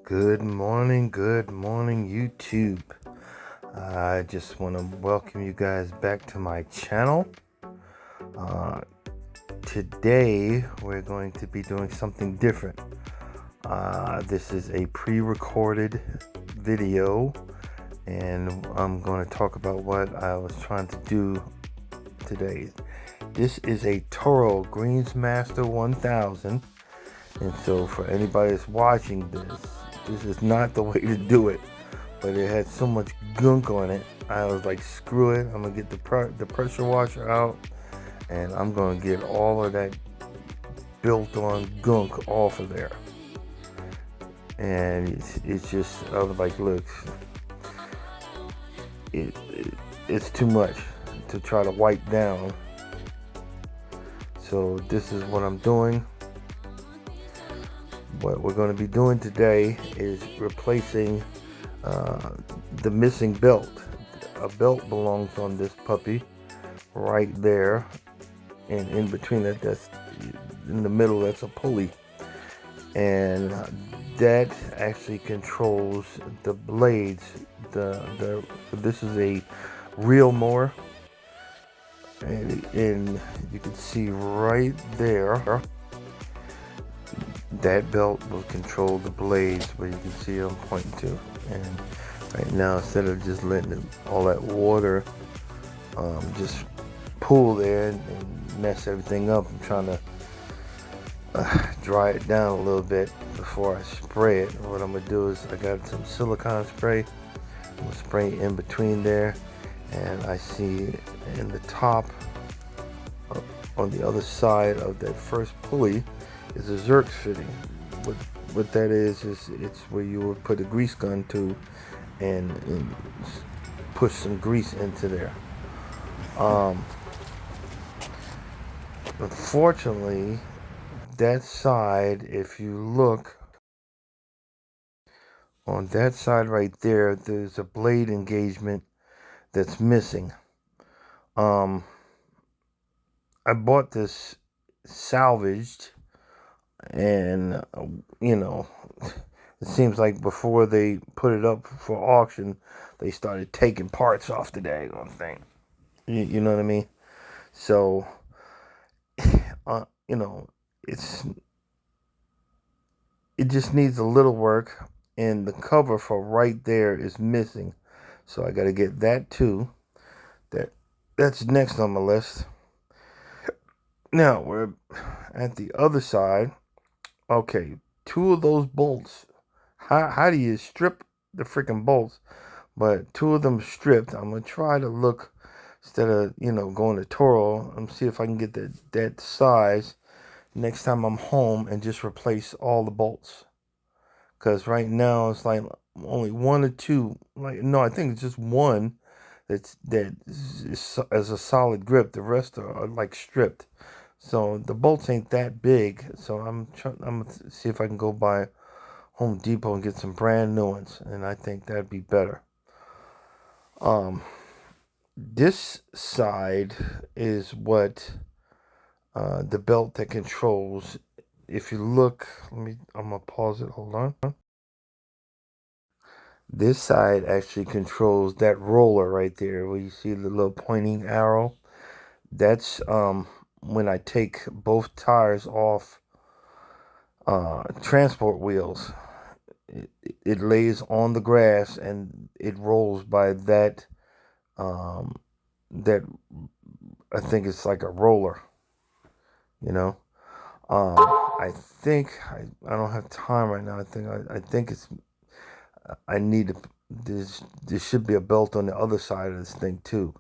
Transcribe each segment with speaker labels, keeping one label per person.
Speaker 1: Good morning, YouTube. I just want to welcome you guys back to my channel. Today, we're going to be doing something different. This is a pre-recorded video, and I'm going to talk about what I was trying to do today. This is a Toro Greensmaster 1000, and so for anybody that's watching this is not the way to do it. But it had so much gunk on it, I was like, screw it, I'm gonna get the pressure washer out, and I'm gonna get all of that built-on gunk off of there. And it's just, I was like, look, it's too much to try to wipe down. So this is what I'm doing. What we're going to be doing today is replacing the missing belt. A belt belongs on this puppy right there, and in between that, that's in the middle, that's a pulley, and that actually controls the blades. This is a real mower, and you can see right there that belt will control the blades, where you can see I'm pointing to. And right now, instead of just letting all that water just pool there and mess everything up, I'm trying to dry it down a little bit before I spray it. What I'm gonna do is, I got some silicone spray. I'm gonna spray in between there, and I see in the top on the other side of that first pulley is a Zerk fitting. What that is it's where you would put a grease gun to and push some grease into there. Unfortunately, that side, if you look on that side right there, there's a blade engagement that's missing. I bought this salvaged, and it seems like before they put it up for auction, they started taking parts off the daggone thing. You know what I mean? So, it just needs a little work, and the cover for right there is missing. So I got to get that too. That's next on my list. Now we're at the other side. Okay, two of those bolts. How do you strip the freaking bolts? But two of them stripped. I'm gonna try to look, instead of going to Toro, I'm see if I can get that size next time I'm home and just replace all the bolts. Because right now it's like only one or two. Like, no, I think it's just one that is as a solid grip. The rest are like stripped. So the bolts ain't that big. So I'm gonna see if I can go by Home Depot and get some brand new ones, and I think that'd be better. This side is what the belt that controls. If you look, I'm gonna pause it. Hold on. This side actually controls that roller right there, where you see the little pointing arrow. That's when I take both tires off transport wheels. It lays on the grass and it rolls by that. That, I think it's like a roller. I think I don't have time right now. I think it's, I need to. There should be a belt on the other side of this thing too.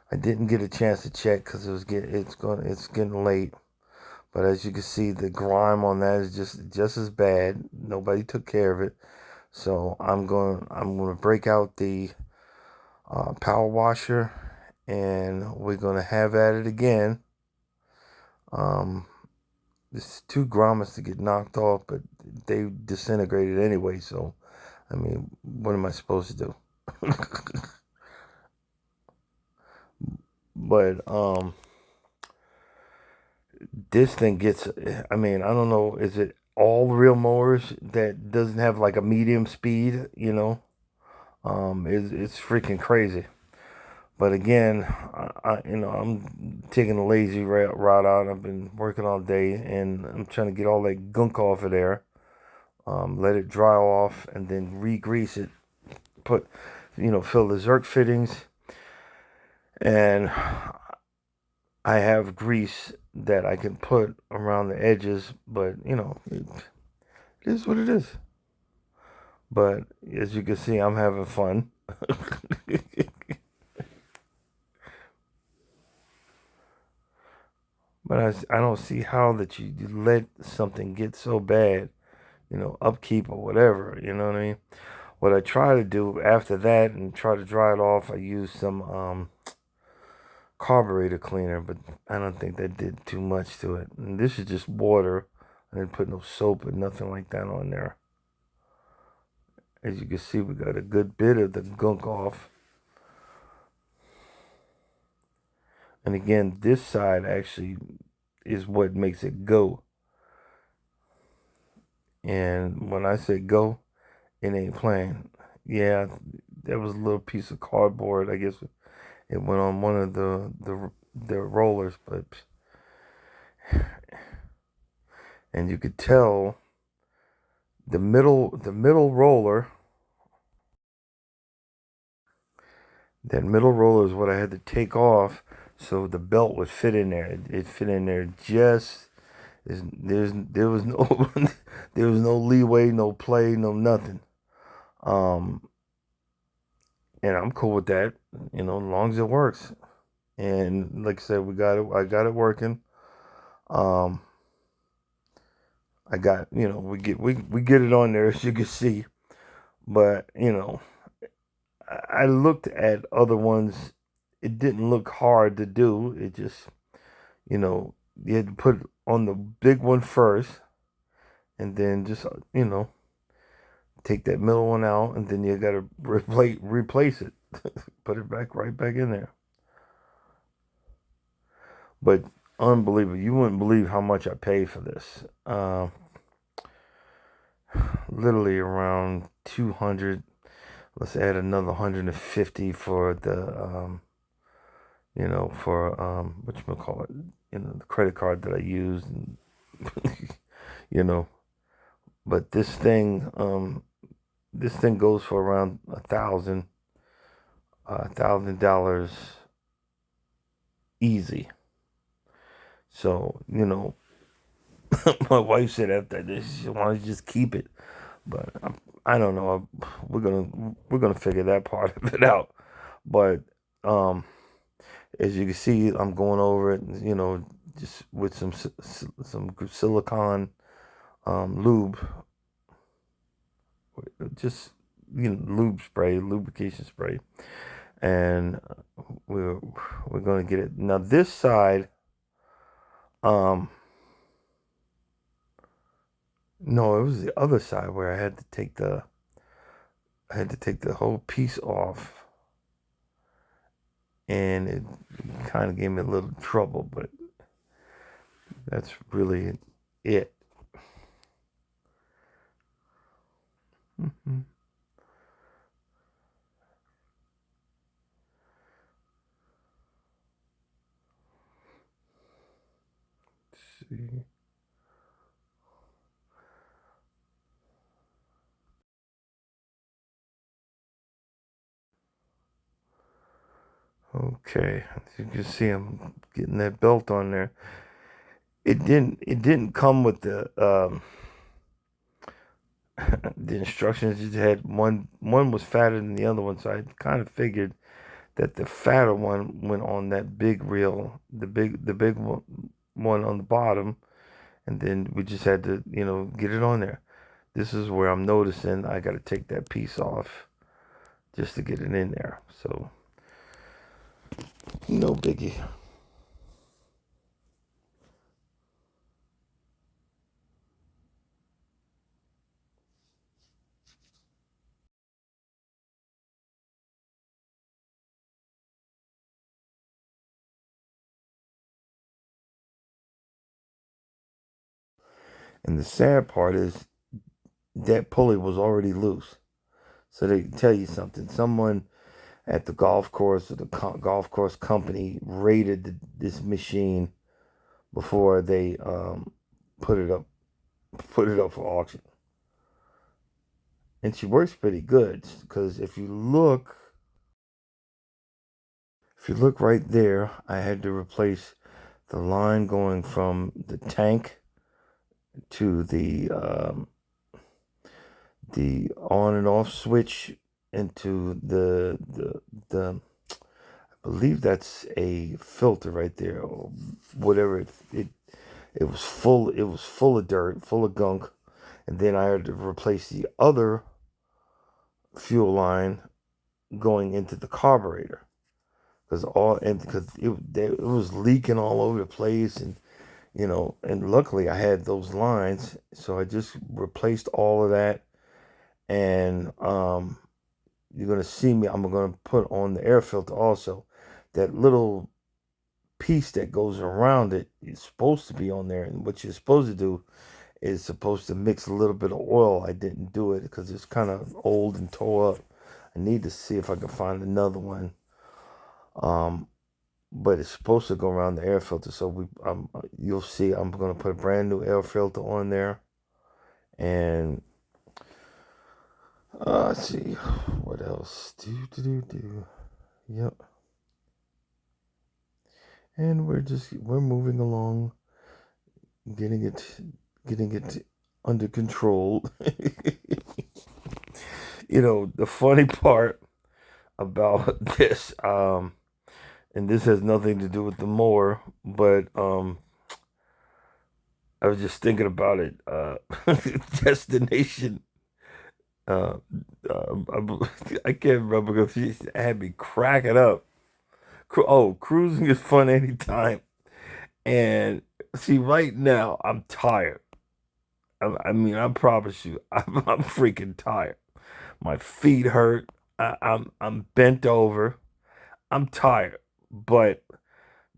Speaker 1: I didn't get a chance to check because it's getting late. But as you can see, the grime on that is just as bad. Nobody took care of it. So I'm gonna break out the power washer, and we're gonna have at it again. It's two grommets to get knocked off, but they disintegrated anyway. So, I mean, what am I supposed to do? But this thing gets, I mean, I don't know, is it all real mowers that doesn't have like a medium speed, it's freaking crazy. But again, I'm taking a lazy route out. I've been working all day, and I'm trying to get all that gunk off of there. Let it dry off, and then re-grease it. Put, fill the Zerk fittings, and I have grease that I can put around the edges. But it is what it is. But as you can see, I'm having fun. But I don't see how that you let something get so bad, upkeep or whatever, you know what I mean? What I try to do after that and try to dry it off, I use some carburetor cleaner, but I don't think that did too much to it. And this is just water. I didn't put no soap or nothing like that on there. As you can see, we got a good bit of the gunk off. And again, this side actually is what makes it go. And when I say go, it ain't playing. Yeah, there was a little piece of cardboard. I guess it went on one of the rollers, but and you could tell the middle roller. That middle roller is what I had to take off so the belt would fit in there. It fit in there just. There was no there was no leeway, no play, no nothing. Um, and I'm cool with that, as long as it works. And like I said, we got it. I got it working. Um, I got we get it on there as you can see. But I looked at other ones. It didn't look hard to do. It just you had to put on the big one first, and then just take that middle one out, and then you got to replace it, put it back right back in there. But unbelievable. You wouldn't believe how much I paid for this. Literally around 200. Let's add another 150 for the, for, what you call it, the credit card that I used, and, you know. But this thing goes for around $1,000 easy. So, my wife said after this, she wanted to just keep it, but I don't know. We're gonna figure that part of it out. But um, as you can see, I'm going over it, just with some silicone lube, just lube spray, lubrication spray, and we're gonna get it now. This side, um, no, it was the other side where I had to take the whole piece off, and it kind of gave me a little trouble, but that's really it. Mm-hmm. See. Okay, as you can see, I'm getting that belt on there. It didn't come with the the instructions. It had one was fatter than the other one, so I kind of figured that the fatter one went on that big reel, the big one on the bottom, and then we just had to get it on there. This is where I'm noticing I got to take that piece off just to get it in there. So no biggie. And the sad part is that pulley was already loose. So they tell you something. Someone at the golf course or the golf course company rated this machine before they put it up for auction. And she works pretty good because if you look right there, I had to replace the line going from the tank to the on and off switch into the I believe that's a filter right there or whatever it was full of dirt, full of gunk, and then I had to replace the other fuel line going into the carburetor because it was leaking all over the place, and and luckily I had those lines, so I just replaced all of that. And you're gonna see me. I'm gonna put on the air filter also. That little piece that goes around it is supposed to be on there, and what you're supposed to do is supposed to mix a little bit of oil. I didn't do it because it's kind of old and tore up. I need to see if I can find another one. But it's supposed to go around the air filter. So you'll see. I'm gonna put a brand new air filter on there, and let's see what else. Do. Yep. And we're moving along, getting it under control. The funny part about this, and this has nothing to do with the mower, but I was just thinking about it. Destination. Uh, I can't remember because she had me cracking up. Cruising is fun anytime. And see, right now I'm tired. I promise you, I'm freaking tired. My feet hurt. I'm bent over. I'm tired, but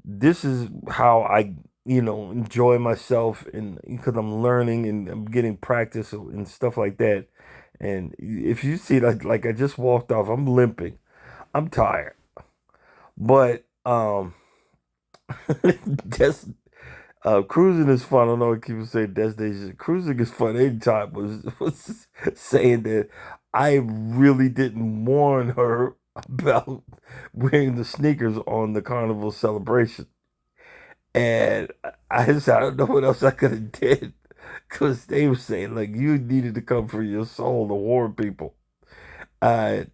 Speaker 1: this is how I enjoy myself, and because I'm learning and I'm getting practice and stuff like that. And if you see, like I just walked off, I'm limping. I'm tired, but just cruising is fun. I don't know what people say destination. Cruising is fun anytime was saying that I really didn't warn her about wearing the sneakers on the carnival celebration. And I don't know what else I could have did because they were saying like you needed to come for your soul to warn people. And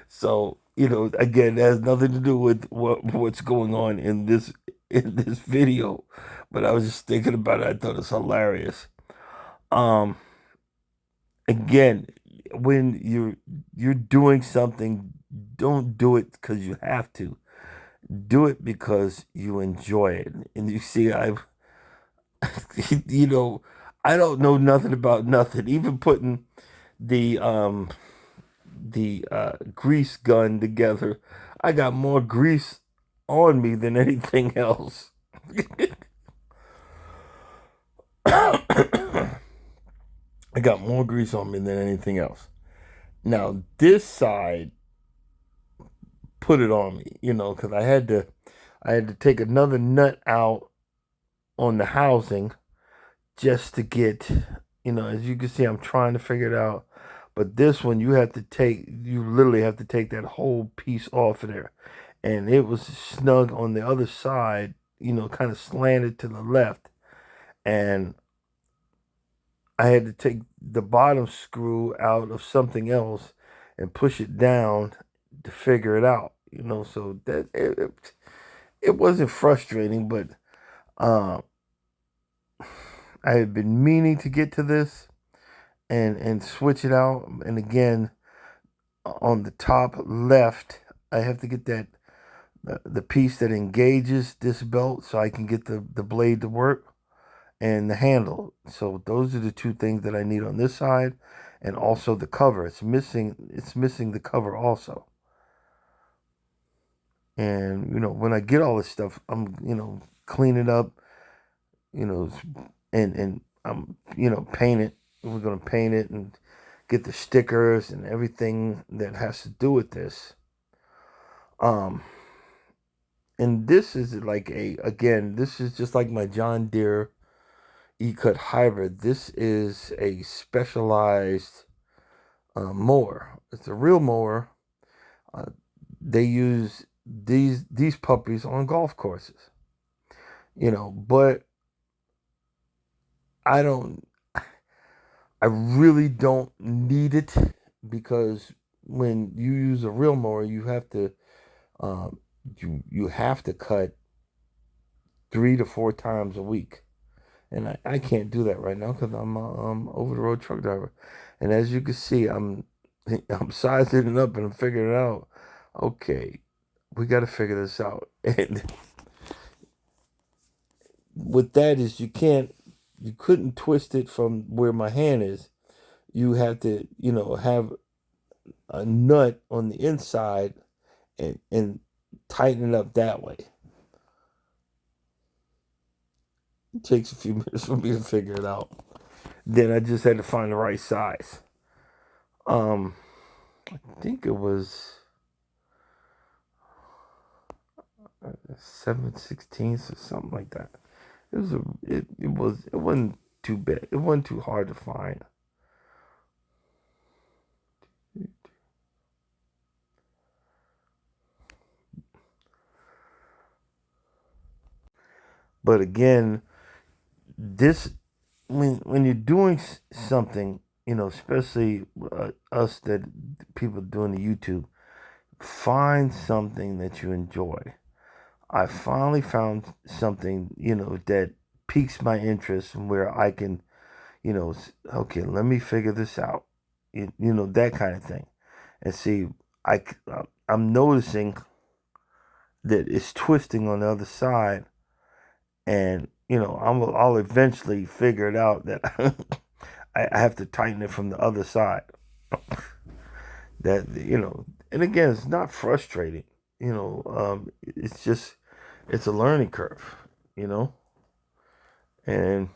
Speaker 1: so again, that has nothing to do with what's going on in this video, but I was just thinking about it. I thought it's hilarious. Um, Again, when you're doing something, don't do it because you have to. Do it because you enjoy it. And you see, you know, I don't know nothing about nothing. Even putting the grease gun together, I got more grease on me than anything else. I got more grease on me than anything else. Now this side put it on me, because I had to take another nut out on the housing just to get, as you can see, I'm trying to figure it out. But this one, you literally have to take that whole piece off of there. And it was snug on the other side, kind of slanted to the left. And I had to take the bottom screw out of something else and push it down to figure it out, so that it wasn't frustrating, but uh, I had been meaning to get to this and switch it out. And again, on the top left, I have to get the piece that engages this belt so I can get the blade to work and the handle. So those are the two things that I need on this side, and also the cover. It's missing the cover also. And when I get all this stuff, I'm cleaning up, you know, and paint it. We're gonna paint it and get the stickers and everything that has to do with this. Um, and this is like this is just like my John Deere E-Cut Hybrid. This is a specialized mower. It's a real mower. Uh, they use these puppies on golf courses, but I don't. I really don't need it because when you use a real mower, um, you have to cut 3 to 4 times a week, and I can't do that right now because I'm a over the road truck driver, and as you can see, I'm sizing it up and I'm figuring it out. Okay, we got to figure this out, and with that is you couldn't twist it from where my hand is. You have to have a nut on the inside and tighten it up that way. It takes a few minutes for me to figure it out. Then I just had to find the right size. Um, I think it was 7/16 or something like that. It wasn't too bad. It wasn't too hard to find. But again, this when you're doing something, especially us that people doing the YouTube, find something that you enjoy. I finally found something, that piques my interest and where I can, okay, let me figure this out. That kind of thing. And see, I, I'm noticing that it's twisting on the other side. And, I'll eventually figure it out that I have to tighten it from the other side. And again, it's not frustrating. It's just, it's a learning curve, you know? And,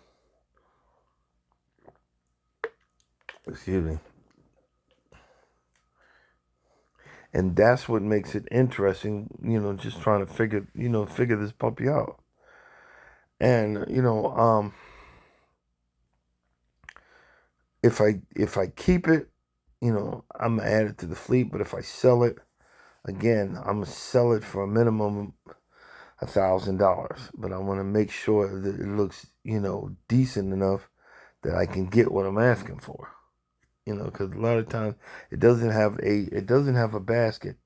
Speaker 1: excuse me. And that's what makes it interesting, just trying to figure this puppy out. And, if I keep it, I'm gonna add it to the fleet. But if I sell it, again, I'm gonna sell it for a minimum of $1,000. But I want to make sure that it looks, decent enough that I can get what I'm asking for. Because a lot of times it doesn't have a basket.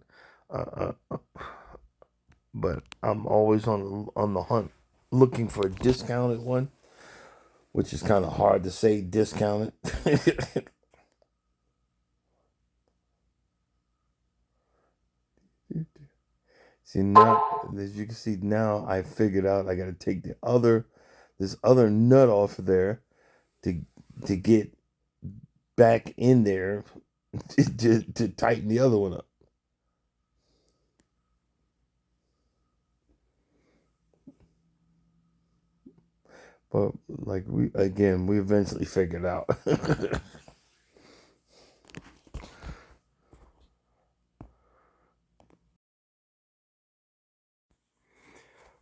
Speaker 1: But I'm always on the hunt, looking for a discounted one, which is kind of hard to say discounted. See now, as you can see now, I figured out I got to take this other nut off of there to get back in there to tighten the other one up. But like we eventually figured out.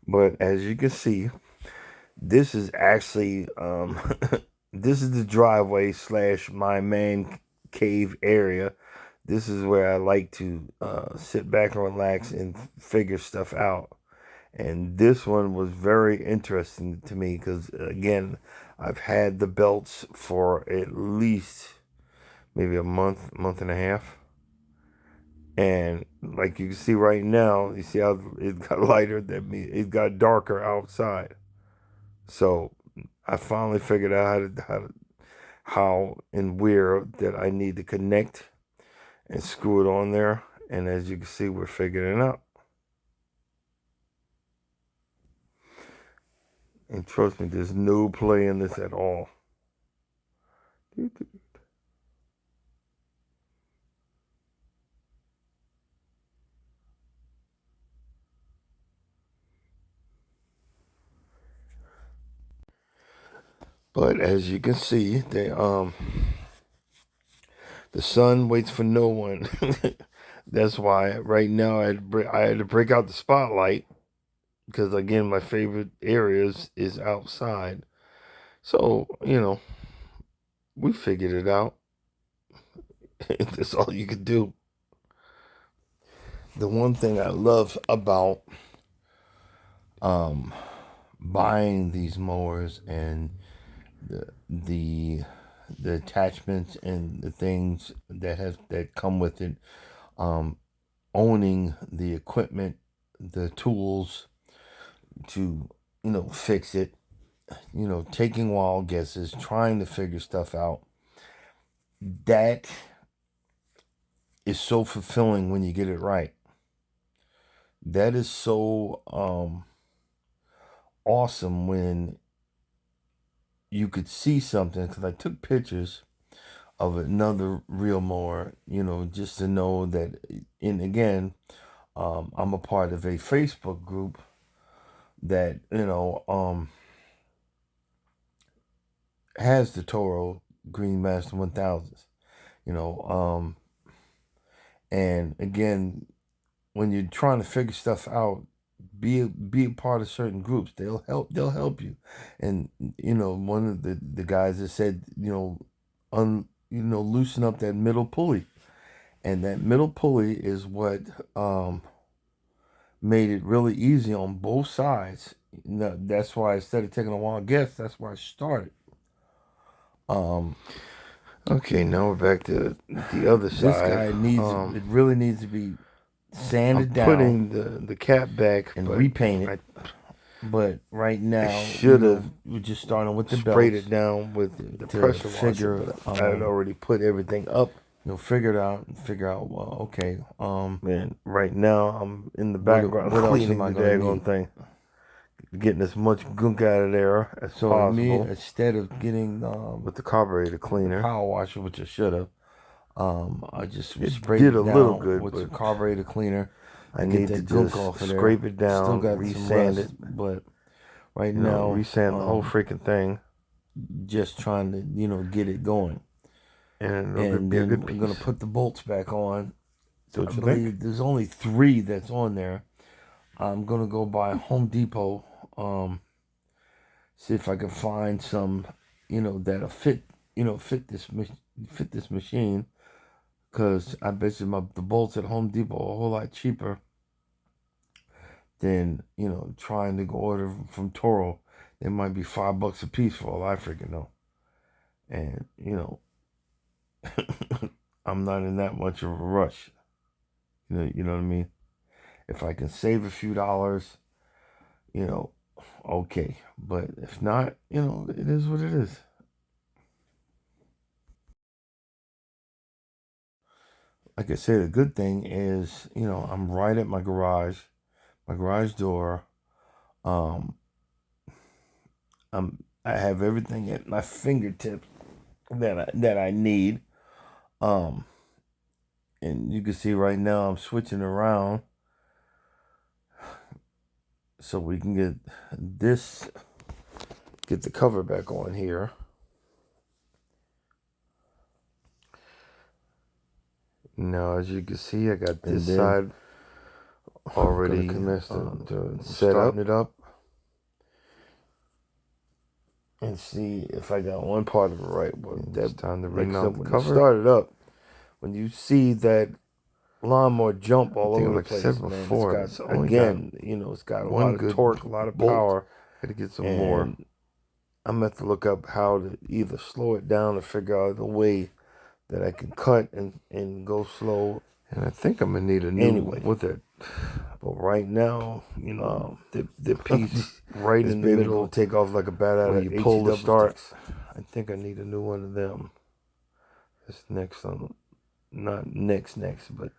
Speaker 1: But as you can see, this is actually this is the driveway slash my man cave area. This is where I like to sit back and relax and figure stuff out. And this one was very interesting to me because again, I've had the belts for at least maybe a month and a half. And like you can see right now, you see how it got lighter. That means it got darker outside. So I finally figured out how and where that I need to connect and screw it on there. And as you can see, we're figuring it out. And trust me, there's no play in this at all. But as you can see, the sun waits for no one. That's why right now I had to break out the spotlight because again my favorite areas is outside. So we figured it out. That's all you could do. The one thing I love about buying these mowers and the the attachments and the things that come with it, owning the equipment, the tools to fix it, taking wild guesses, trying to figure stuff out. That is so fulfilling when you get it right. That is so awesome when you could see something, because I took pictures of another real mower, just to know that. And again, I'm a part of a Facebook group that has the Toro Greensmaster 1000s, and again, when you're trying to figure stuff out, be a part of certain groups. They'll help you. And one of the guys that said, loosen up that middle pulley. And that middle pulley is what made it really easy on both sides. That's why instead of taking a wild guess, that's why I started. Okay, now we're back to the other side.
Speaker 2: This guy it really needs to be sanded down.
Speaker 1: Putting the cap back
Speaker 2: and repainted. But right now, we're just starting with the
Speaker 1: sprayed
Speaker 2: belts
Speaker 1: it down with the pressure washer. But I had already put everything up.
Speaker 2: Figure it out and figure out. Well, okay.
Speaker 1: Man, right now I'm in the background cleaning the daggone thing, getting as much gunk out of there as possible.
Speaker 2: Me, instead of getting
Speaker 1: with the carburetor cleaner,
Speaker 2: power washer, which I should have, I just sprayed it down little good with the carburetor cleaner.
Speaker 1: I need to just scrape it down,
Speaker 2: still got
Speaker 1: resand it,
Speaker 2: but right now
Speaker 1: resand the whole freaking thing.
Speaker 2: Just trying to get it going,
Speaker 1: and then
Speaker 2: we're gonna put the bolts back on. I believe there's only 3 that's on there. I'm gonna go by Home Depot, see if I can find some, that'll fit this machine. Because I bet you the bolts at Home Depot are a whole lot cheaper than trying to go order from Toro. They might be $5 a piece for all I freaking know. And I'm not in that much of a rush. You know what I mean? If I can save a few dollars, okay. But if not, it is what it is. Like I said, the good thing is, I'm right at my garage door. I have everything at my fingertips that I need. And you can see right now I'm switching around so we can get the cover back on here. Now, as you can see, I got this side already to set it up. And see if I got one part of it right. Well, that's time to ring out the cover. Start it up. When you see that lawnmower jump all over the place, man, it's got a lot of torque, a lot of power. Got to get some more. I'm gonna have to look up how to either slow it down or figure out a way that I can cut and go slow. And I think I'm gonna need a new one with it. But right now, the piece right in the middle will take off like a bat out of you pull the start. I think I need a new one of them. This next on, not next, but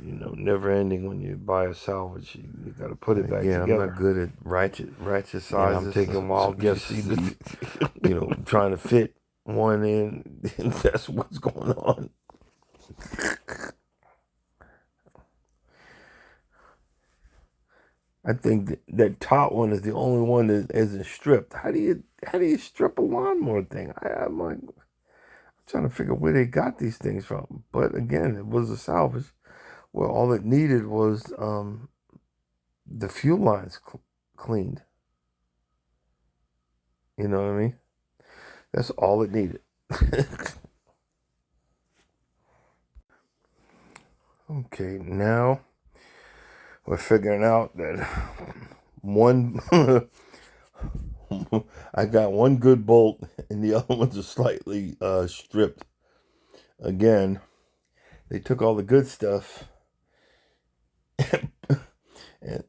Speaker 2: never ending when you buy a salvage. You got to put it back together. I'm not good at ratchet sizes. I'm taking wild guesses. Trying to fit one in. That's what's going on.
Speaker 1: I think that top one is the only one that isn't stripped. How do you strip a lawnmower thing? I'm like trying to figure where they got these things from. But again, it was a salvage. Well, all it needed was the fuel lines cleaned. You know what I mean? That's all it needed. Okay, now we're figuring out that one I got one good bolt and the other ones are slightly stripped. Again, they took all the good stuff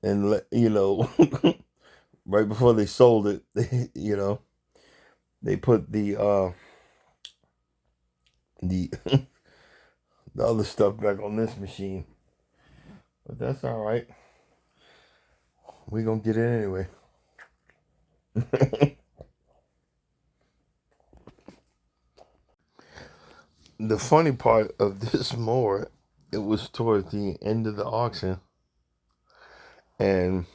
Speaker 1: and you know, right before they sold it, they put the the other stuff back on this machine. But that's all right. We're gonna get it anyway. The funny part of this mower, it was towards the end of the auction, and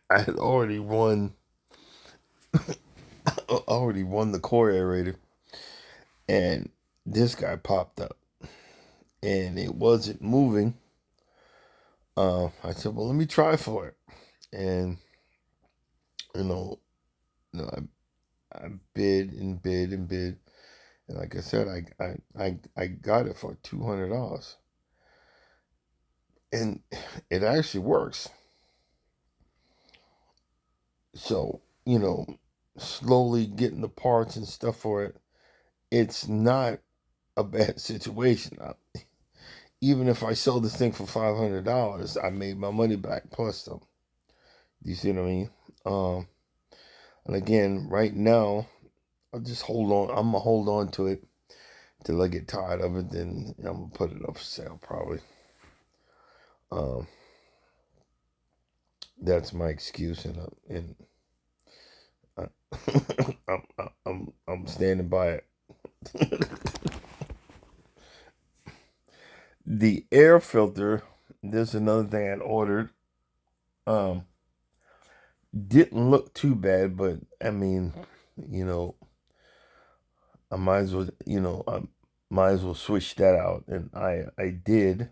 Speaker 1: I had already won the core aerator, and this guy popped up, and it wasn't moving. I said, "Well, let me try for it," and you know, I bid and bid and bid, and like I said, I got it for $200, and it actually works. So slowly getting the parts and stuff for it, it's not a bad situation. Even if I sold this thing for $500, I made my money back plus some. Do you see what I mean? Um, and again, right now, I'll just hold on. I'm gonna hold on to it till I get tired of it. Then I'm gonna put it up for sale probably. Um, that's my excuse, and I, I'm standing by it. The air filter. There's another thing I ordered. Um, didn't look too bad, but I mean, you know, I might as well, I might as well switch that out, and I did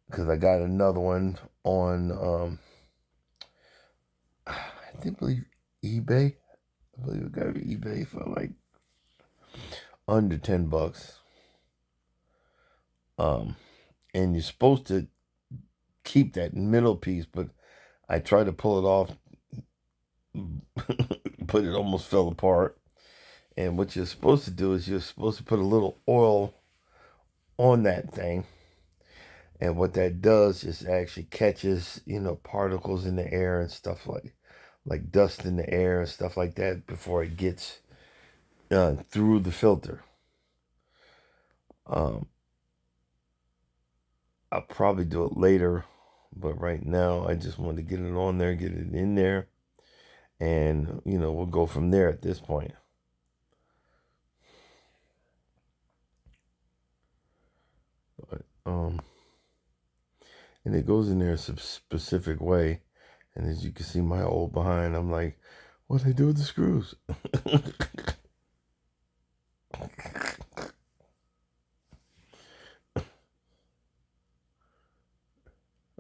Speaker 1: because I got another one on I believe eBay. I believe it got eBay for like under $10. Um, and you're supposed to keep that middle piece, but I tried to pull it off, but it almost fell apart. And what you're supposed to do is you're supposed to put a little oil on that thing. And what that does is actually catches, particles in the air and stuff like dust in the air and stuff like that before it gets through the filter. Um, I'll probably do it later, but right now I just wanted to get it on there, get it in there, and we'll go from there at this point. But and it goes in there a specific way, and as you can see, my old behind, I'm like, what do I do with the screws?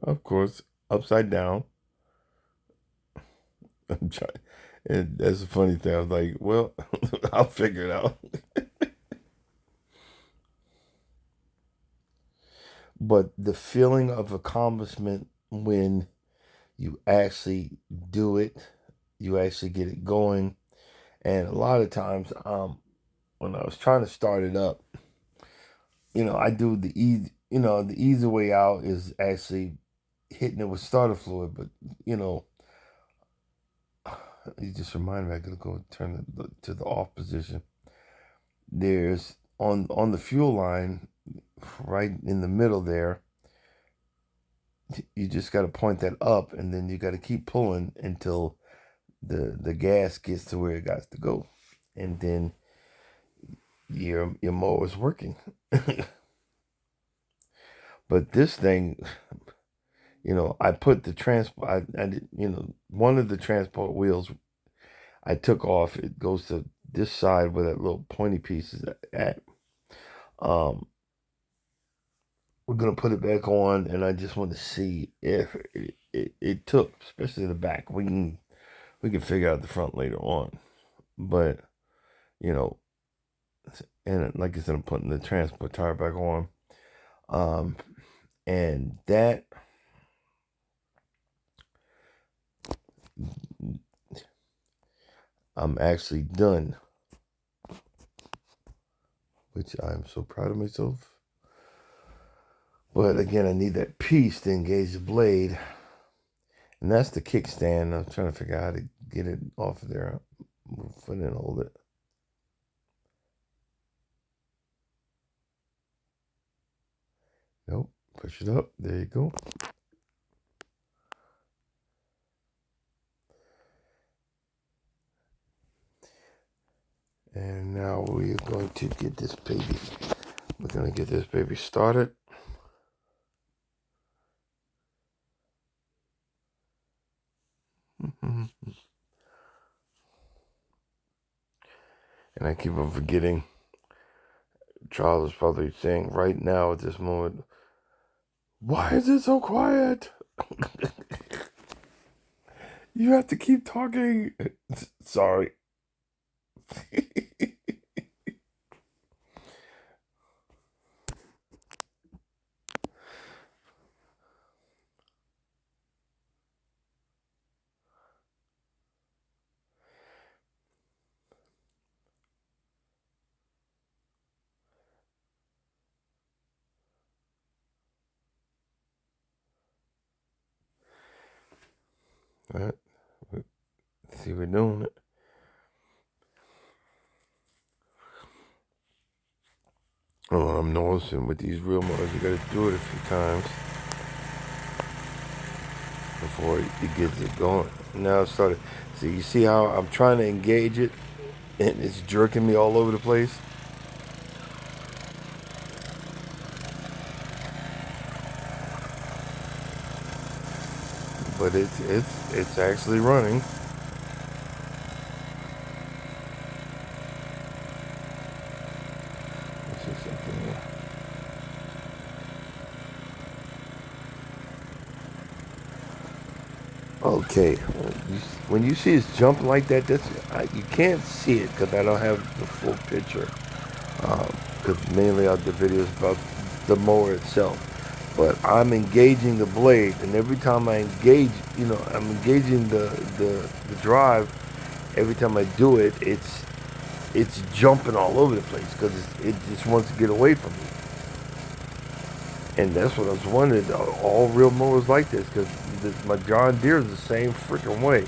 Speaker 1: Of course, upside down. I'm trying, and that's a funny thing. I was like, well, I'll figure it out. But the feeling of accomplishment when you actually do it, you actually get it going. And a lot of times, when I was trying to start it up, I do the easy, the easy way out is actually hitting it with starter fluid. But you just remind me I gotta go turn it to the off position. There's on the fuel line, right in the middle there. You just got to point that up, and then you got to keep pulling until the gas gets to where it got to go, and then your mower's working. But this thing, I put the transport, one of the transport wheels I took off. It goes to this side where that little pointy piece is at. We're gonna put it back on, and I just want to see if it took, especially the back. We can figure out the front later on, but you know, and like I said, I'm putting the transport tire back on, and that I'm actually done, which I'm so proud of myself. But again, I need that piece to engage the blade. And that's the kickstand. I'm trying to figure out how to get it off of there. Move foot and hold it. Nope. Push it up. There you go. And now we're going to get this baby. We're going to get this baby started. And I keep on forgetting. Charles is probably saying right now at this moment, why is it so quiet? You have to keep talking. Sorry. All right. See, we're doing it. Oh, I'm noticing with these real mowers, you gotta do it a few times before it gets it going. Now it started. See, you see how I'm trying to engage it, and it's jerking me all over the place. But it's actually running. Let's see something here. Okay, when you see it's jumping like that, you can't see it because I don't have the full picture. Because mainly the video is about the mower itself. But I'm engaging the blade, and every time I engage, I'm engaging the drive. Every time I do it, it's jumping all over the place because it just wants to get away from me. And that's what I was wondering. All real mowers like this because my John Deere is the same freaking way.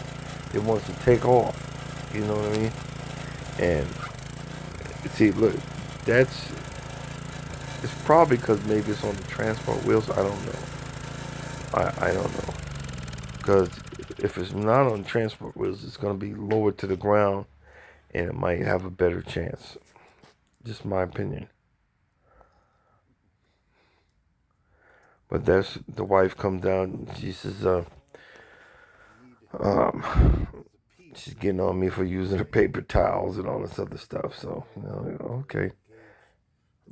Speaker 1: It wants to take off. You know what I mean? And see, look, that's it's probably because maybe it's on the transport wheels. I don't know. I don't know because if it's not on transport wheels, it's going to be lower to the ground, and it might have a better chance. Just my opinion. But that's the wife come down. She says, um, she's getting on me for using her paper towels and all this other stuff. So, okay.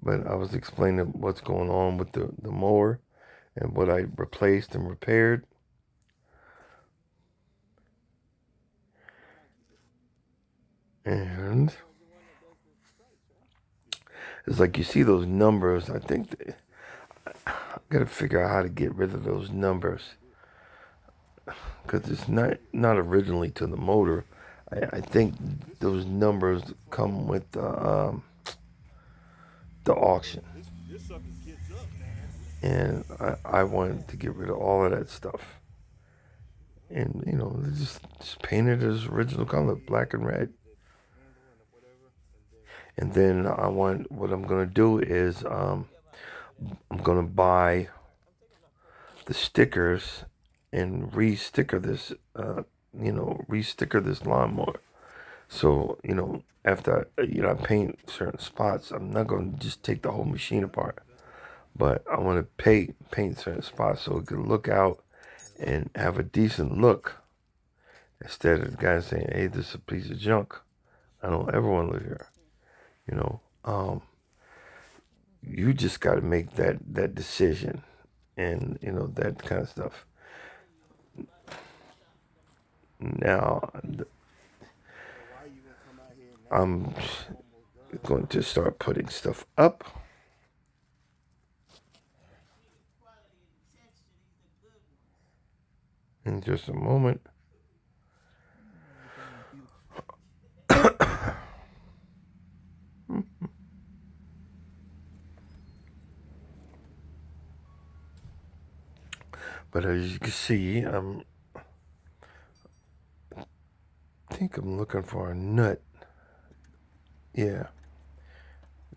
Speaker 1: But I was explaining what's going on with the mower and what I replaced and repaired. And it's like you see those numbers. I think I gotta figure out how to get rid of those numbers because it's not originally to the motor. I think those numbers come with the auction, and I wanted to get rid of all of that stuff, and just paint it as original color, black and red. And then what I'm gonna do is I'm gonna buy the stickers and re-sticker this re-sticker this lawnmower. So after I paint certain spots, I'm not gonna just take the whole machine apart, but I want to paint certain spots so it can look out
Speaker 2: and have a decent look, instead of the guy saying, "Hey, this is a piece of junk. I don't ever want to live here." You know, you just got to make that decision, and that kind of stuff. Now, I'm going to start putting stuff up in just a moment. But as you can see, I think I'm looking for a nut. Yeah,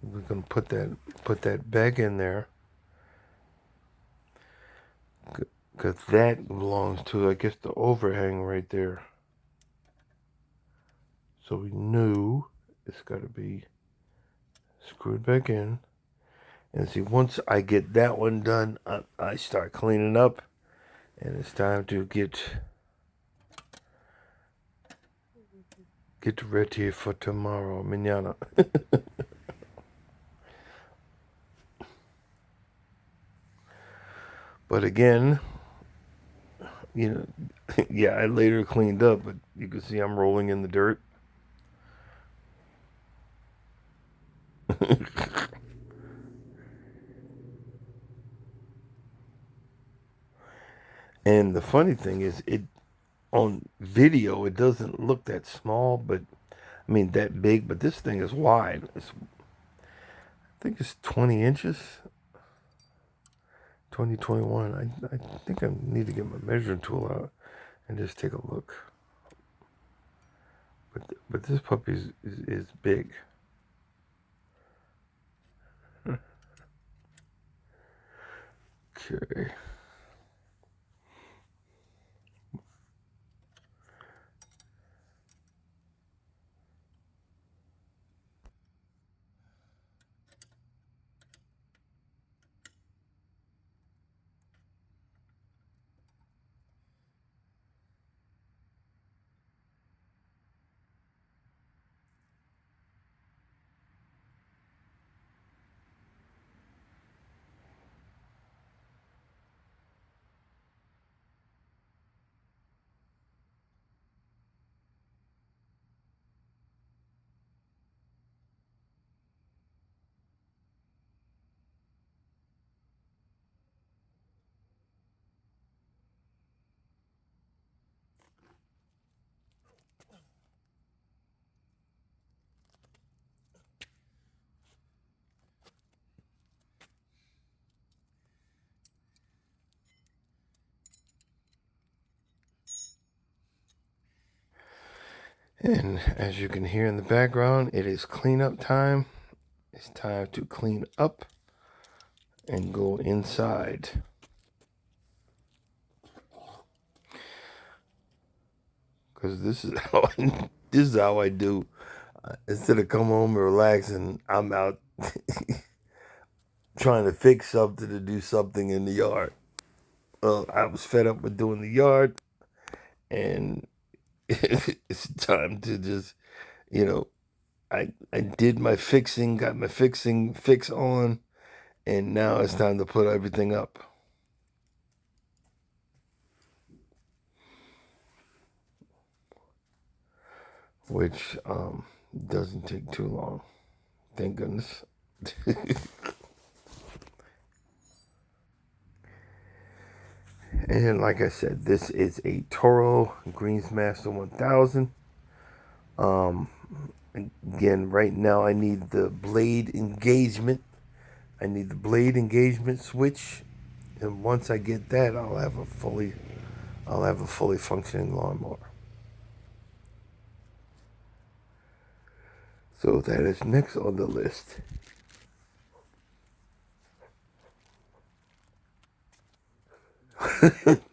Speaker 2: we're gonna put that back in there, because that belongs to, I guess, the overhang right there. So we knew it's got to be screwed back in. And see, once I get that one done, I start cleaning up, and it's time to get ready for tomorrow, mañana. But again, yeah, I later cleaned up, but you can see I'm rolling in the dirt. And the funny thing is, on video it doesn't look that small, but I mean that big. But this thing is wide. I think it's 20 inches, 21. I think I need to get my measuring tool out and just take a look. But this puppy is big. Okay. And as you can hear in the background, it is cleanup time. It's time to clean up and go inside. Because this is how I do. Instead of come home and relax, and I'm out trying to fix something to do something in the yard. Well, I was fed up with doing the yard, and it's time to just, I did my fixing, got my fix on, and now it's time to put everything up. Which doesn't take too long. Thank goodness. And like I said, this is a Toro Greensmaster 1000. Again, right now I need the blade engagement. I need the blade engagement switch, and once I get that, I'll have a fully functioning lawnmower. So that is next on the list.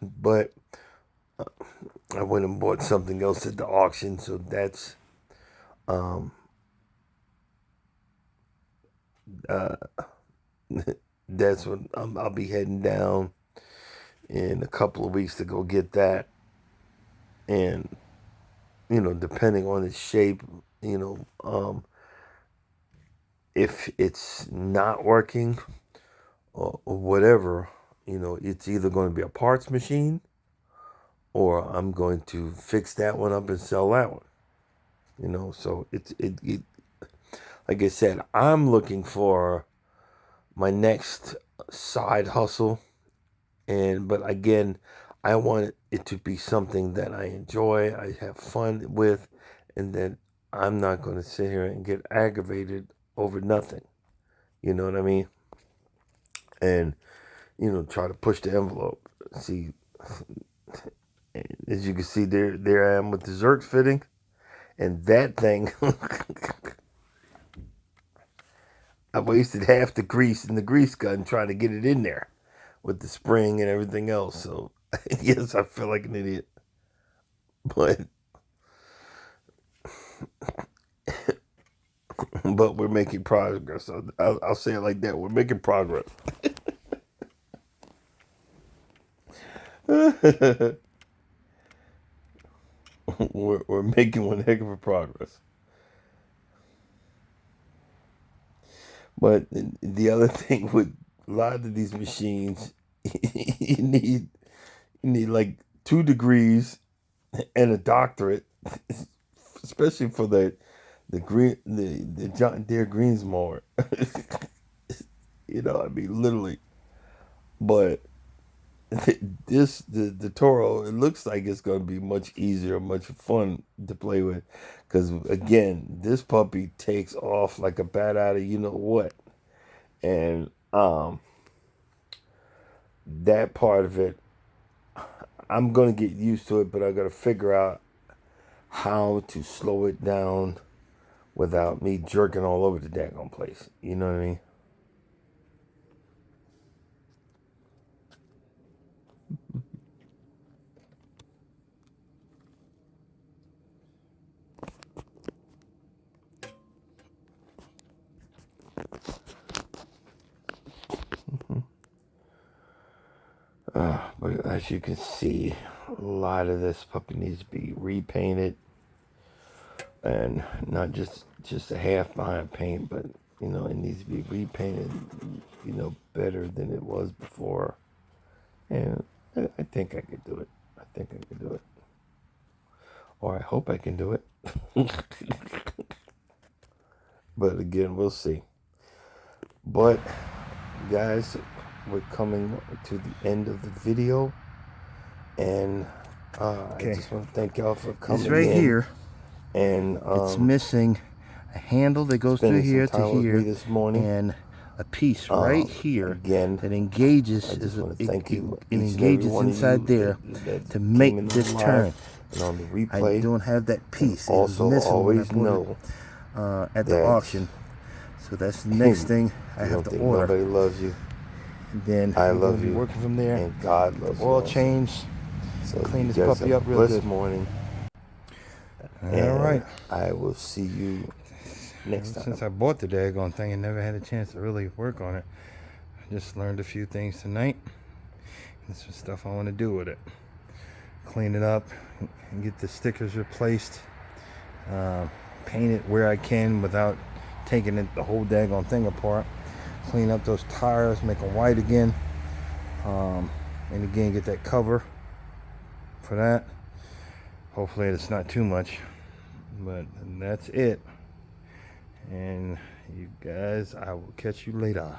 Speaker 2: But I went and bought something else at the auction, so that's that's what I'll be heading down
Speaker 1: in a couple of weeks to go get that. And, you know, depending on its shape, you know, if it's not working or whatever, you know, it's either going to be a parts machine or I'm going to fix that one up and sell that one. You know, so it like I said, I'm looking for my next side hustle, but again, I want it to be something that I enjoy, I have fun with, and that I'm not going to sit here and get aggravated over nothing. You know what I mean? And you know, try to push the envelope. See, as you can see, there I am with the Zerk fitting, and that thing. I wasted half the grease in the grease gun trying to get it in there with the spring and everything else. So, yes, I feel like an idiot. But but we're making progress. So I'll say it like that. We're making progress. we're making one heck of a progress. But the other thing with a lot of these machines, you need like 2 degrees and a doctorate, especially for the John Deere greens mower. You know, I mean, literally. But the Toro, it looks like it's going to be much easier, much fun to play with, because again, this puppy takes off like a bat out of you know what, and that part of it, I'm going to get used to it, but I got to figure out how to slow it down without me jerking all over the daggone place. You know what I mean? But as you can see, a lot of this puppy needs to be repainted, and not just a half behind paint, but you know, it needs to be repainted, you know, better than it was before. And I think I could do it. I think I could do it, or I hope I can do it. But again, we'll see. But guys, we're coming to the end of the video, and I just want to thank y'all for coming
Speaker 2: It's right
Speaker 1: in.
Speaker 2: here,
Speaker 1: And
Speaker 2: it's missing a handle that goes through here to here,
Speaker 1: this morning,
Speaker 2: and a piece right here
Speaker 1: again,
Speaker 2: that engages it engages inside there to make this turn.
Speaker 1: And on the replay,
Speaker 2: I don't have that piece.
Speaker 1: It also
Speaker 2: missing
Speaker 1: always know
Speaker 2: at the auction. So that's the next thing I have to order.
Speaker 1: Nobody loves you.
Speaker 2: And then
Speaker 1: I love you.
Speaker 2: Working from there.
Speaker 1: And God loves you.
Speaker 2: Oil change.
Speaker 1: So
Speaker 2: Clean this puppy up real good.
Speaker 1: Morning.
Speaker 2: All right.
Speaker 1: I will see you next time.
Speaker 2: Since I bought the daggone thing and never had a chance to really work on it, I just learned a few things tonight. There's some stuff I want to do with it. Clean it up and get the stickers replaced. Paint it where I can without taking the whole daggone thing apart. Clean up those tires, make them white again. And again, get that cover for that. Hopefully it's not too much. But that's it. And you guys, I will catch you later.